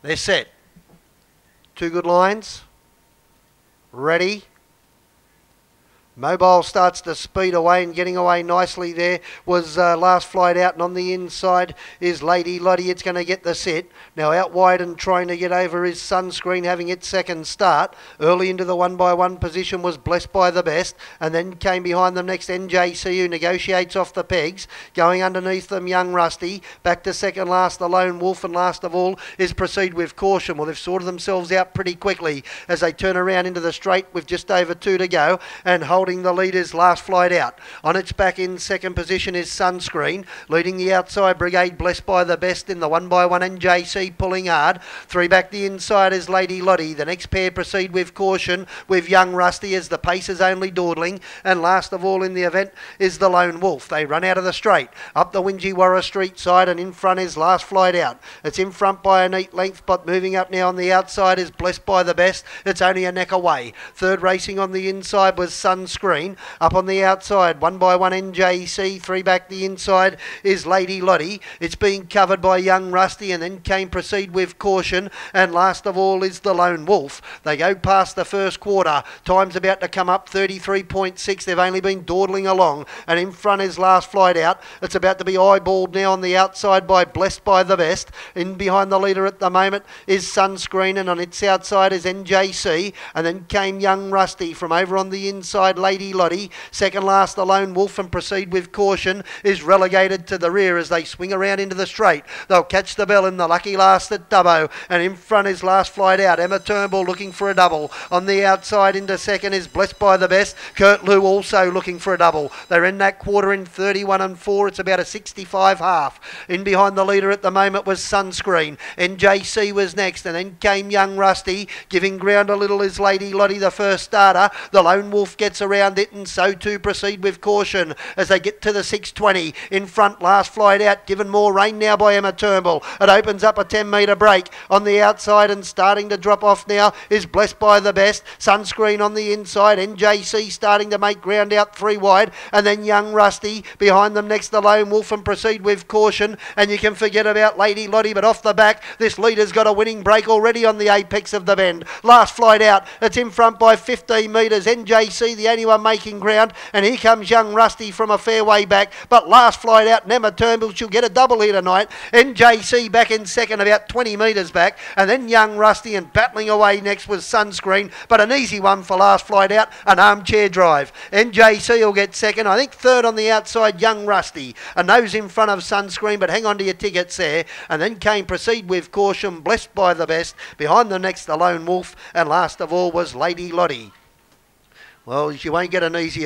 They're set. Two good lines. Ready. Mobile starts to speed away and getting away nicely there was Last Flight Out, and on the inside is Lady Lottie. It's going to get the set. Now out wide and trying to get over is Sunscreen, having its second start. Early into the 1x1 position was Blessed by the Best, and then came behind them next NJC, who negotiates off the pegs. Going underneath them, Young Rusty. Back to second last, the Lone Wolf, and last of all is Proceed with Caution. Well, they've sorted themselves out pretty quickly as they turn around into the straight with just over 2 to go, and holding the lead is Last Flight Out. On its back in second position is Sunscreen. Leading the outside Brigade, Blessed by the Best in the 1x1, NJC pulling hard. 3 back the inside is Lady Lottie. The next pair Proceed with Caution with Young Rusty as the pace is only dawdling. And last of all in the event is the Lone Wolf. They run out of the straight. Up the Wingewarra Street side, and in front is Last Flight Out. It's in front by a neat length, but moving up now on the outside is Blessed by the Best. It's only a neck away. Third racing on the inside was Sunscreen. Up on the outside, 1x1 NJC. 3 back the inside is Lady Lottie. It's being covered by Young Rusty, and then came Proceed with Caution, and last of all is the Lone Wolf. They go past the first quarter. Time's about to come up, 33.6. They've only been dawdling along, and in front is Last Flight Out. It's about to be eyeballed now on the outside by Blessed by the Best. In behind the leader at the moment is Sunscreen, and on its outside is NJC, and then came Young Rusty. From over on the inside, Lady Lottie. Second last, the Lone Wolf, and Proceed with Caution is relegated to the rear as they swing around into the straight. They'll catch the bell in the lucky last at Dubbo, and in front is Last Flight Out. Emma Turnbull looking for a double. On the outside into second is Blessed by the Best. Kurt Lew also looking for a double. They're in that quarter in 31 and 4. It's about a 65 half. In behind the leader at the moment was Sunscreen. NJC was next, and then came Young Rusty. Giving ground a little is Lady Lottie, the first starter. The Lone Wolf gets around it, and so too Proceed with Caution as they get to the 620. In front, Last Flight Out, given more rain now by Emma Turnbull. It opens up a 10-metre break. On the outside and starting to drop off now is Blessed by the Best. Sunscreen on the inside. NJC starting to make ground out 3 wide, and then Young Rusty. Behind them next the Lone Wolf, and Proceed with Caution. And you can forget about Lady Lottie, but off the back, this leader's got a winning break already on the apex of the bend. Last Flight Out, it's in front by 15 metres. NJC, the only one making ground, and here comes Young Rusty from a fair way back, but Last Flight Out and Emma Turnbull, she'll get a double here tonight. NJC back in second, about 20 metres back, and then Young Rusty, and battling away next was Sunscreen, but an easy one for Last Flight Out, an armchair drive. NJC will get second, I think third on the outside, Young Rusty, and those in front of Sunscreen, but hang on to your tickets there. And then came Proceed with Caution, Blessed by the Best. Behind them next the Lone Wolf, and last of all was Lady Lottie. Well, you won't get an easier